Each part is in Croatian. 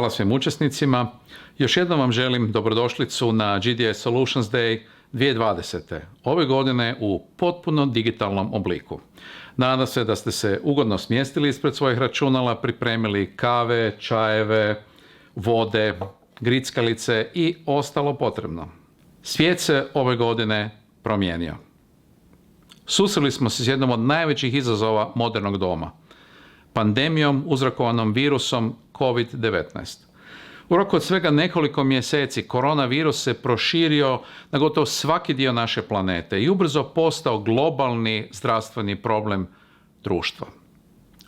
Hvala svim učesnicima. Još jednom vam želim dobrodošlicu na GDI Solutions Day 2020. Ove godine u potpuno digitalnom obliku. Nadam se da ste se ugodno smjestili ispred svojih računala, pripremili kave, čajeve, vode, grickalice i ostalo potrebno. Svijet se ove godine promijenio. Susreli smo se s jednom od najvećih izazova modernog doma, pandemijom uzrokovanom virusom COVID-19. U roku od svega nekoliko mjeseci koronavirus se proširio na gotovo svaki dio naše planete i ubrzo postao globalni zdravstveni problem društva.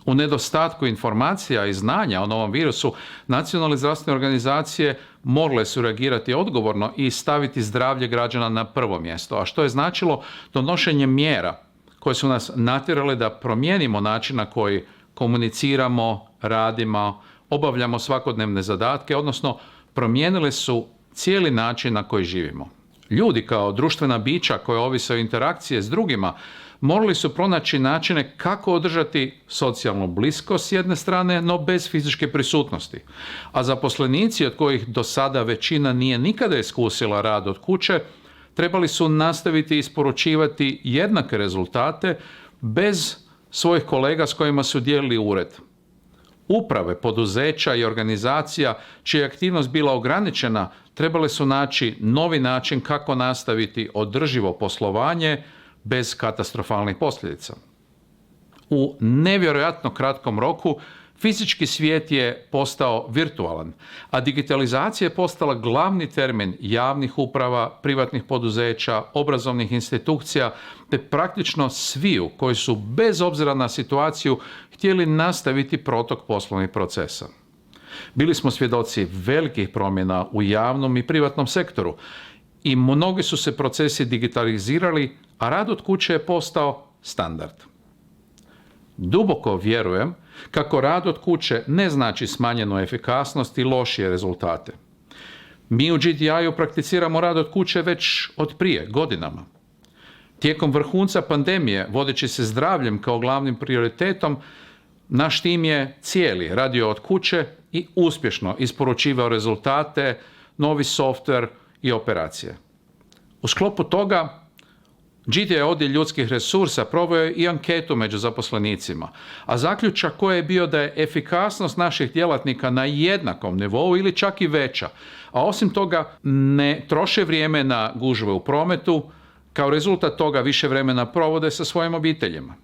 U nedostatku informacija i znanja o novom virusu, nacionalne zdravstvene organizacije morale su reagirati odgovorno i staviti zdravlje građana na prvo mjesto, a što je značilo donošenje mjera koje su nas natjerale da promijenimo način na koji komuniciramo, radimo, obavljamo svakodnevne zadatke, odnosno promijenile su cijeli način na koji živimo. Ljudi kao društvena bića koja ovise o interakcije s drugima morali su pronaći načine kako održati socijalnu bliskost s jedne strane, no bez fizičke prisutnosti. A zaposlenici, od kojih do sada većina nije nikada iskusila rad od kuće, trebali su nastaviti isporučivati jednake rezultate bez svojih kolega s kojima su dijelili ured. Uprave, poduzeća i organizacija čija je aktivnost bila ograničena trebale su naći novi način kako nastaviti održivo poslovanje bez katastrofalnih posljedica. U nevjerojatno kratkom roku fizički svijet je postao virtualan, a digitalizacija je postala glavni termin javnih uprava, privatnih poduzeća, obrazovnih institucija, te praktično sviju koji su bez obzira na situaciju htjeli nastaviti protok poslovnih procesa. Bili smo svjedoci velikih promjena u javnom i privatnom sektoru i mnogi su se procesi digitalizirali, a rad od kuće je postao standard. Duboko vjerujem kako rad od kuće ne znači smanjenu efikasnost i lošije rezultate. Mi u GDI-u prakticiramo rad od kuće već od prije, godinama. Tijekom vrhunca pandemije, vodeći se zdravljem kao glavnim prioritetom, naš tim je cijeli radio od kuće i uspješno isporučivao rezultate, novi softver i operacije. U sklopu toga GDI odjel ljudskih resursa proveo je i anketu među zaposlenicima, a zaključak koji je bio da je efikasnost naših djelatnika na jednakom nivou ili čak i veća, a osim toga ne troše vrijeme na gužve u prometu, kao rezultat toga više vremena provode sa svojim obiteljima.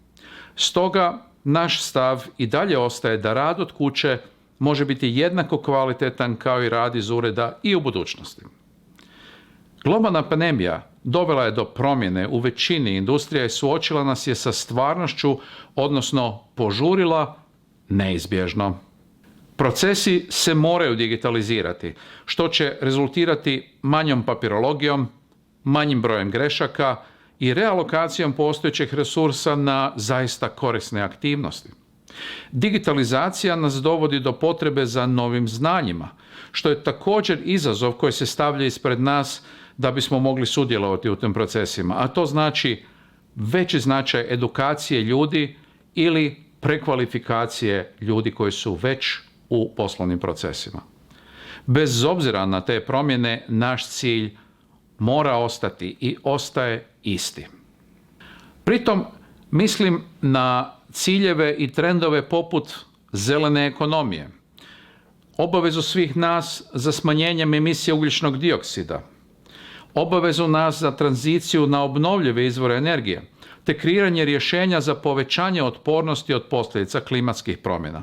Stoga naš stav i dalje ostaje da rad od kuće može biti jednako kvalitetan kao i rad iz ureda i u budućnosti. Globalna pandemija dovela je do promjene u većini industrija i suočila nas je sa stvarnošću, odnosno požurila neizbježno. Procesi se moraju digitalizirati, što će rezultirati manjom papirologijom, manjim brojem grešaka i realokacijom postojećih resursa na zaista korisne aktivnosti. Digitalizacija nas dovodi do potrebe za novim znanjima, što je također izazov koji se stavlja ispred nas da bismo mogli sudjelovati u tim procesima, a to znači veći značaj edukacije ljudi ili prekvalifikacije ljudi koji su već u poslovnim procesima. Bez obzira na te promjene, naš cilj mora ostati i ostaje isti. Pritom mislim na ciljeve i trendove poput zelene ekonomije, obavezu svih nas za smanjenjem emisije ugljičnog dioksida, obavezu nas za tranziciju na obnovljive izvore energije, te kreiranje rješenja za povećanje otpornosti od posljedica klimatskih promjena.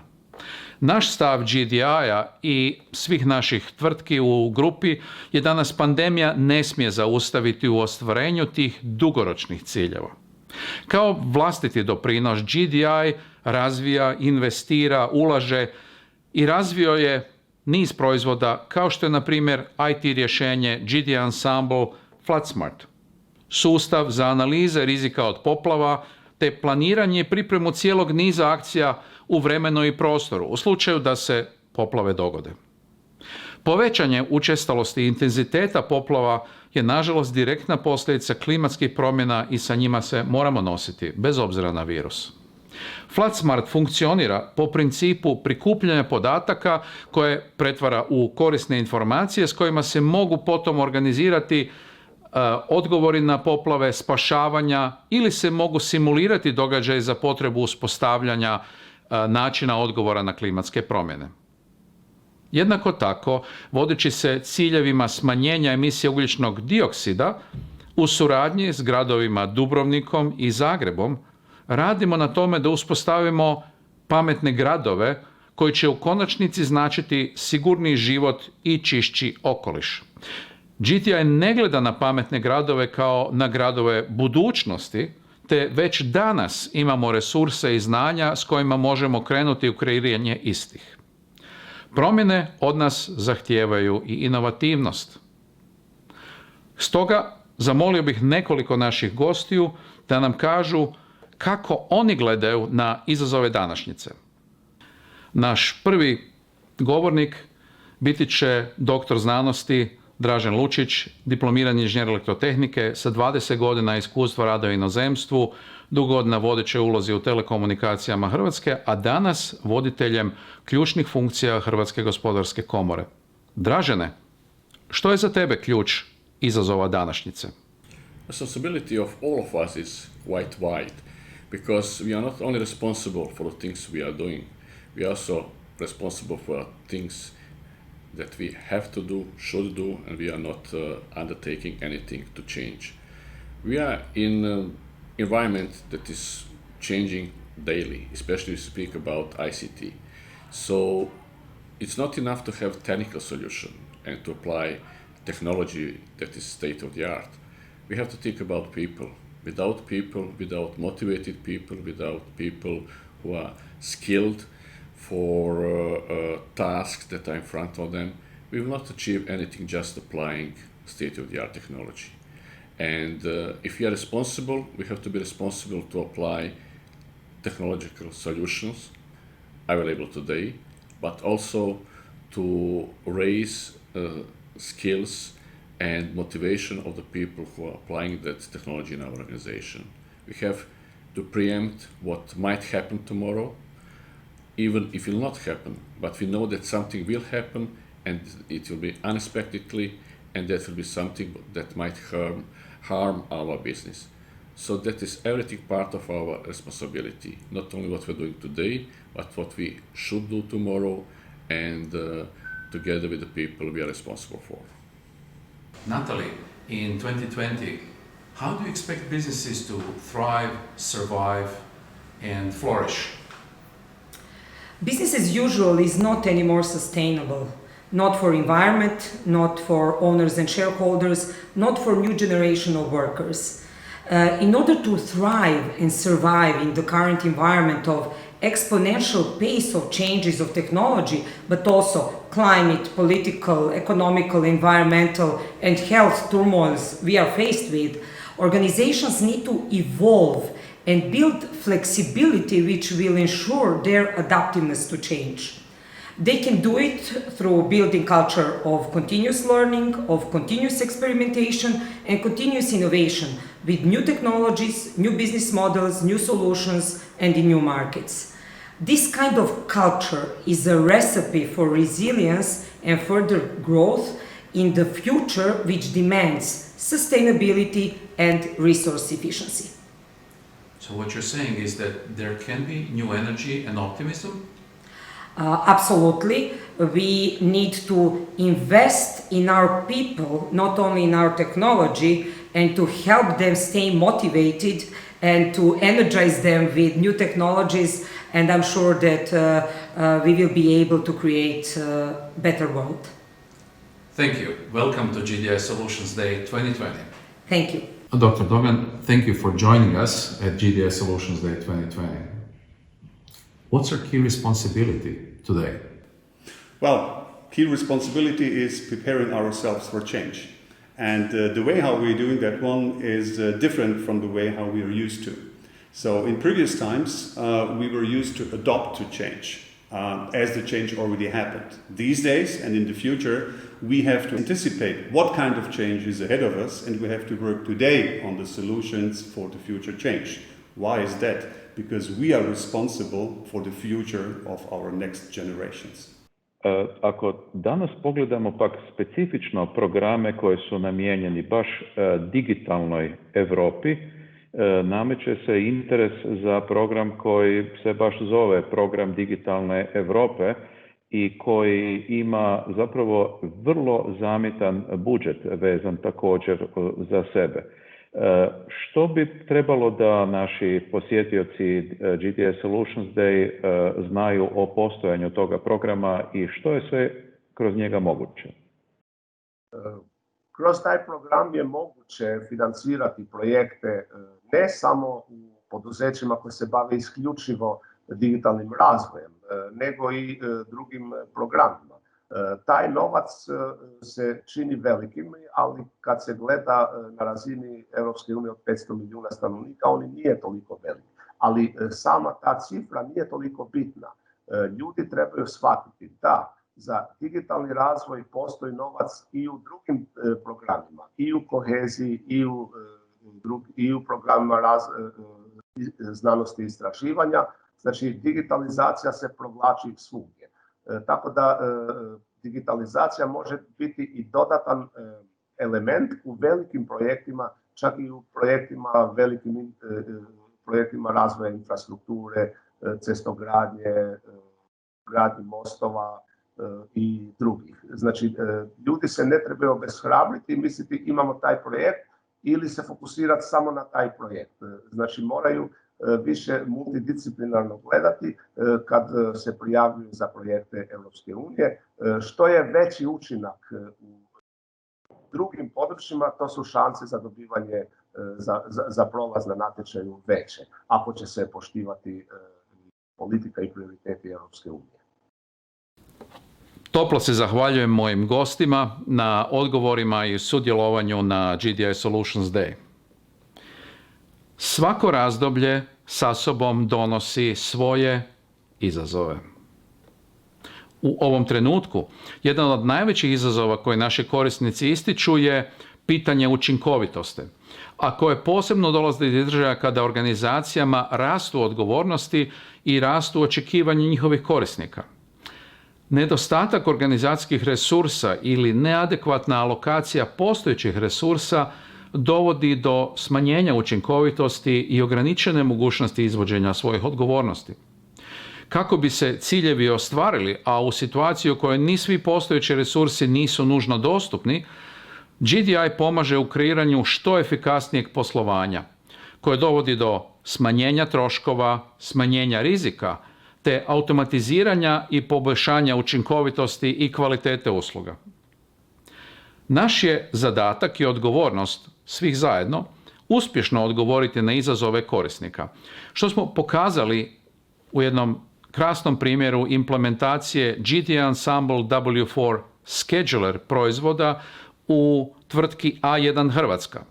Naš stav GDI-a i svih naših tvrtki u grupi je da nas pandemija ne smije zaustaviti u ostvarenju tih dugoročnih ciljeva. Kao vlastiti doprinos GDI razvija, investira, ulaže i razvio je niz proizvoda kao što je na primjer IT rješenje GDI Ensemble FlatSmart, sustav za analize rizika od poplava te planiranje i pripremu cijelog niza akcija u vremenu i prostoru u slučaju da se poplave dogode. Povećanje učestalosti i intenziteta poplava je nažalost direktna posljedica klimatskih promjena i sa njima se moramo nositi, bez obzira na virus. FlatSmart funkcionira po principu prikupljanja podataka koje pretvara u korisne informacije s kojima se mogu potom organizirati odgovori na poplave, spašavanja ili se mogu simulirati događaji za potrebu uspostavljanja načina odgovora na klimatske promjene. Jednako tako, vodeći se ciljevima smanjenja emisije ugljičnog dioksida, u suradnji s gradovima Dubrovnikom i Zagrebom, radimo na tome da uspostavimo pametne gradove koji će u konačnici značiti sigurniji život i čišći okoliš. GTI ne gleda na pametne gradove kao na gradove budućnosti, te već danas imamo resurse i znanja s kojima možemo krenuti u kreiranje istih. Promjene od nas zahtijevaju i inovativnost. Stoga zamolio bih nekoliko naših gostiju da nam kažu kako oni gledaju na izazove današnjice. Naš prvi govornik biti će doktor znanosti Dražen Lučić, diplomirani inženjer elektrotehnike sa 20 godina iskustva rada u inozemstvu, dugo godina vodećoj ulozi u telekomunikacijama Hrvatske, a danas voditeljem ključnih funkcija Hrvatske gospodarske komore. Dražene, što je za tebe ključ izazova današnjice? Responsibility of all of us is quite wide, because we are not only responsible for the things we are doing, we are also responsible for things that we have to do, should do, and we are not undertaking anything to change. We are in an environment that is changing daily, especially if you speak about ICT. So it's not enough to have technical solution and to apply technology that is state of the art. We have to think about people. Without people, without motivated people, without people who are skilled for tasks that are in front of them, we will not achieve anything just applying state-of-the-art technology. And if we are responsible, we have to be responsible to apply technological solutions available today, but also to raise skills and motivation of the people who are applying that technology in our organization. We have to preempt what might happen tomorrow, even if it will not happen, but we know that something will happen and it will be unexpectedly, and that will be something that might harm our business. So that is everything part of our responsibility, not only what we're doing today, but what we should do tomorrow, and together with the people we are responsible for. Natalie, in 2020, how do you expect businesses to thrive, survive, and flourish? Business as usual is not anymore sustainable. Not for environment, not for owners and shareholders, not for new generation of workers. In order to thrive and survive in the current environment of exponential pace of changes of technology, but also climate, political, economical, environmental, and health turmoils we are faced with, organizations need to evolve and build flexibility which will ensure their adaptiveness to change. They can do it through building culture of continuous learning, of continuous experimentation, and continuous innovation with new technologies, new business models, new solutions, and in new markets. This kind of culture is a recipe for resilience and further growth in the future, which demands sustainability and resource efficiency. So what you're saying is that there can be new energy and optimism? Absolutely. We need to invest in our people, not only in our technology, and to help them stay motivated and to energize them with new technologies. And I'm sure that we will be able to create a better world. Thank you. Welcome to GDI Solutions Day 2020. Thank you. Dr. Dogan, thank you for joining us at GDI Solutions Day 2020. What's our key responsibility today? Well, key responsibility is preparing ourselves for change. And the way how we're doing that one is different from the way how we are used to. So in previous times, we were used to adopt to change as the change already happened. These days and in the future, we have to anticipate what kind of change is ahead of us, and we have to work today on the solutions for the future change. Why is that? Because we are responsible for the future of our next generations. Ako danas pogledamo pak specifično programe koji su namijenjeni baš digitalnoj Europi, nameće se interes za program koji se baš zove Program digitalne Europe i koji ima zapravo vrlo zamjetan budžet vezan također za sebe. Što bi trebalo da naši posjetioci GTS Solutions Day znaju o postojanju toga programa i što je sve kroz njega moguće? Kroz taj program je moguće financirati projekte ne samo u poduzećima koje se bave isključivo digitalnim razvojem, nego i drugim programima. Taj novac se čini velikim, ali kad se gleda na razini Europske unije od 500 milijuna stanovnika, on nije toliko velik. Ali sama ta cifra nije toliko bitna. Ljudi trebaju shvatiti da za digitalni razvoj postoji novac i u drugim programima, i u koheziji, i u programima znanosti i istraživanja. Znači, digitalizacija se provlači svugdje. Tako da digitalizacija može biti i dodatan element u velikim projektima, čak i u velikim projektima razvoja infrastrukture, cestogradnje, gradnji mostova i drugih. Znači, ljudi se ne trebaju obeshrabriti i misliti imamo taj projekt ili se fokusirati samo na taj projekt. Znači, moraju više multidisciplinarno gledati kad se prijavljuju za projekte Europske unije. Što je veći učinak u drugim područjima, to su šanse za dobivanje, za prolaz na natječaju veće, ako će se poštivati politika i prioriteti Europske unije. Toplo se zahvaljujem mojim gostima na odgovorima i sudjelovanju na GDI Solutions Day. Svako razdoblje sa sobom donosi svoje izazove. U ovom trenutku, jedan od najvećih izazova koje naši korisnici ističu je pitanje učinkovitosti, a koje posebno dolazi do izražaja kada organizacijama rastu odgovornosti i rastu očekivanja njihovih korisnika. Nedostatak organizacijskih resursa ili neadekvatna alokacija postojećih resursa dovodi do smanjenja učinkovitosti i ograničene mogućnosti izvođenja svojih odgovornosti. Kako bi se ciljevi ostvarili, a u situaciji u kojoj ni svi postojeći resursi nisu nužno dostupni, GDI pomaže u kreiranju što efikasnijeg poslovanja, koje dovodi do smanjenja troškova, smanjenja rizika, te automatiziranja i poboljšanja učinkovitosti i kvalitete usluga. Naš je zadatak i odgovornost svih zajedno uspješno odgovoriti na izazove korisnika, što smo pokazali u jednom krasnom primjeru implementacije GDI Ensemble W4 Scheduler proizvoda u tvrtki A1 Hrvatska.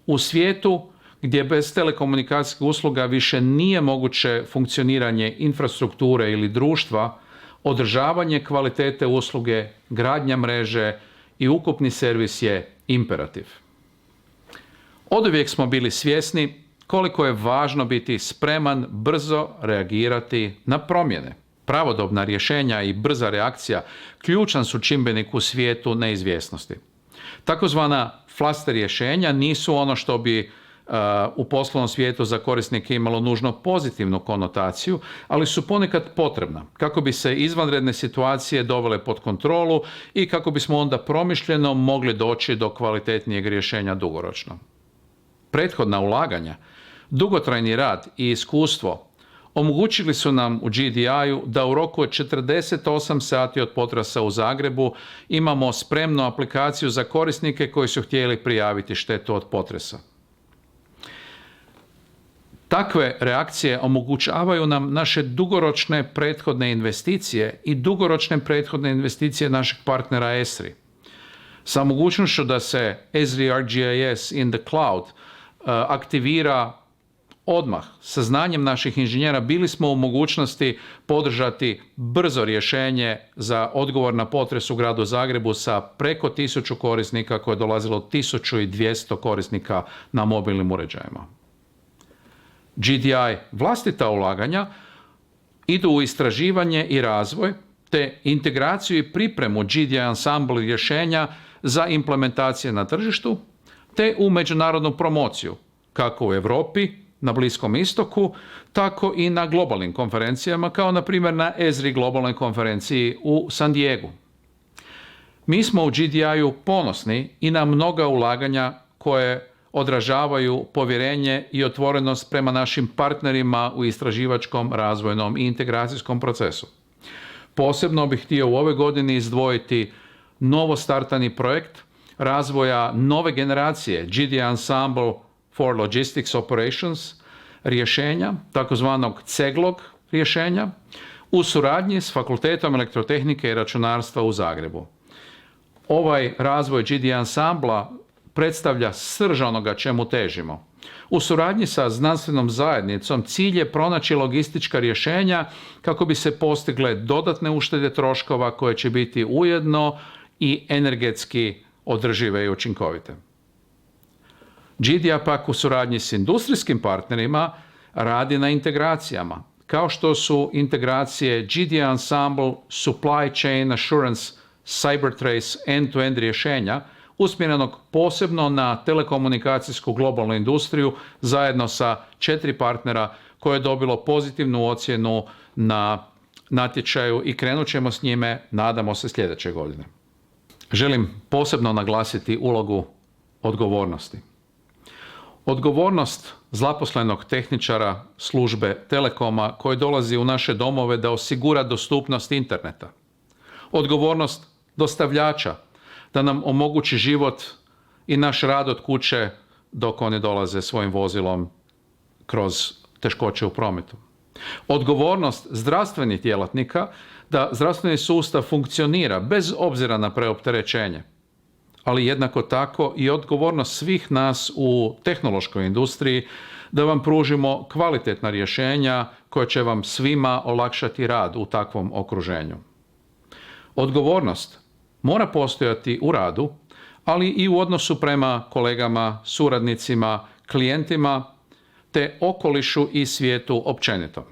U svijetu gdje bez telekomunikacijskih usluga više nije moguće funkcioniranje infrastrukture ili društva, održavanje kvalitete usluge, gradnja mreže i ukupni servis je imperativ. Oduvijek smo bili svjesni koliko je važno biti spreman brzo reagirati na promjene. Pravodobna rješenja i brza reakcija ključan su čimbenik u svijetu neizvjesnosti. Takozvana flaster rješenja nisu ono što bi u poslovnom svijetu za korisnike imalo nužno pozitivnu konotaciju, ali su ponekad potrebna kako bi se izvanredne situacije dovele pod kontrolu i kako bismo onda promišljeno mogli doći do kvalitetnijeg rješenja dugoročno. Prethodna ulaganja, dugotrajni rad i iskustvo omogućili su nam u GDI-u da u roku od 48 sati od potresa u Zagrebu imamo spremnu aplikaciju za korisnike koji su htjeli prijaviti štetu od potresa. Takve reakcije omogućavaju nam naše dugoročne prethodne investicije i dugoročne prethodne investicije našeg partnera Esri. Sa mogućnošću da se Esri ArcGIS in the cloud aktivira odmah sa znanjem naših inženjera, bili smo u mogućnosti podržati brzo rješenje za odgovor na potres u gradu Zagrebu sa preko 1000 korisnika koje je dolazilo 1200 korisnika na mobilnim uređajima. GDI vlastita ulaganja idu u istraživanje i razvoj te integraciju i pripremu GDI Ensemble rješenja za implementacije na tržištu te u međunarodnu promociju, kako u Europi, na Bliskom istoku, tako i na globalnim konferencijama, kao na primjer na ESRI globalnoj konferenciji u San Diegu. Mi smo u GDI-u ponosni i na mnoga ulaganja koje odražavaju povjerenje i otvorenost prema našim partnerima u istraživačkom, razvojnom i integracijskom procesu. Posebno bih htio u ovoj godini izdvojiti novo startani projekt razvoja nove generacije GDI Ensemble for Logistics Operations rješenja, takozvanog CEGLOG rješenja, u suradnji s Fakultetom elektrotehnike i računarstva u Zagrebu. Ovaj razvoj GDI Ensembla predstavlja srž onoga čemu težimo. U suradnji sa znanstvenom zajednicom cilj je pronaći logistička rješenja kako bi se postigle dodatne uštede troškova koje će biti ujedno i energetski održive i učinkovite. GDI pak u suradnji s industrijskim partnerima radi na integracijama, kao što su integracije GDI Ensemble Supply Chain Assurance Cybertrace end-to-end rješenja usmjerenog posebno na telekomunikacijsku globalnu industriju zajedno sa 4 partnera koje je dobilo pozitivnu ocjenu na natječaju i krenut ćemo s njime, nadamo se, sljedeće godine. Želim posebno naglasiti ulogu odgovornosti. Odgovornost zaposlenog tehničara službe Telekoma koji dolazi u naše domove da osigura dostupnost interneta. Odgovornost dostavljača da nam omogući život i naš rad od kuće dok oni dolaze svojim vozilom kroz teškoće u prometu. Odgovornost zdravstvenih djelatnika da zdravstveni sustav funkcionira bez obzira na preopterećenje, ali jednako tako i odgovornost svih nas u tehnološkoj industriji da vam pružimo kvalitetna rješenja koja će vam svima olakšati rad u takvom okruženju. Odgovornost mora postojati u radu, ali i u odnosu prema kolegama, suradnicima, klijentima, te okolišu i svijetu općenito.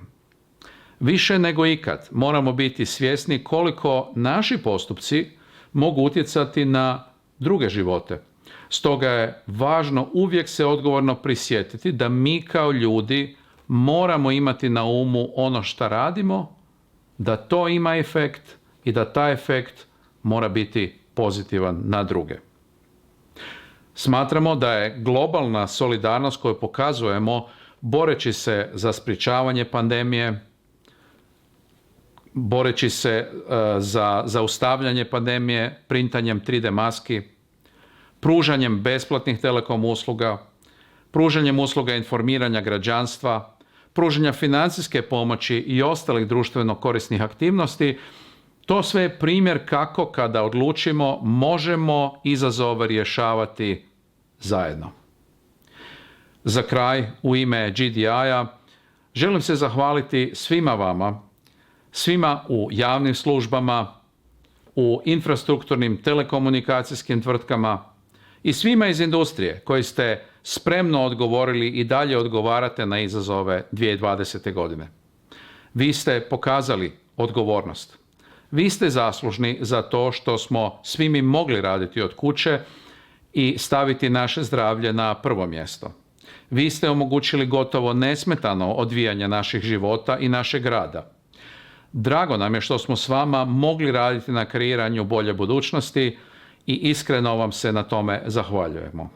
Više nego ikad moramo biti svjesni koliko naši postupci mogu utjecati na druge živote. Stoga je važno uvijek se odgovorno prisjetiti da mi kao ljudi moramo imati na umu ono što radimo, da to ima efekt i da taj efekt mora biti pozitivan na druge. Smatramo da je globalna solidarnost koju pokazujemo boreći se za sprječavanje pandemije, boreći se za zaustavljanje pandemije printanjem 3D maski, pružanjem besplatnih telekom usluga, pružanjem usluga informiranja građanstva, pružanja financijske pomoći i ostalih društveno korisnih aktivnosti. To sve je primjer kako kada odlučimo možemo izazove rješavati zajedno. Za kraj, u ime GDI-a želim se zahvaliti svima vama, svima u javnim službama, u infrastrukturnim telekomunikacijskim tvrtkama i svima iz industrije koji ste spremno odgovorili i dalje odgovarate na izazove 2020. godine. Vi ste pokazali odgovornost. Vi ste zaslužni za to što smo svi mi mogli raditi od kuće i staviti naše zdravlje na prvo mjesto. Vi ste omogućili gotovo nesmetano odvijanje naših života i našeg rada. Drago nam je što smo s vama mogli raditi na kreiranju bolje budućnosti i iskreno vam se na tome zahvaljujemo.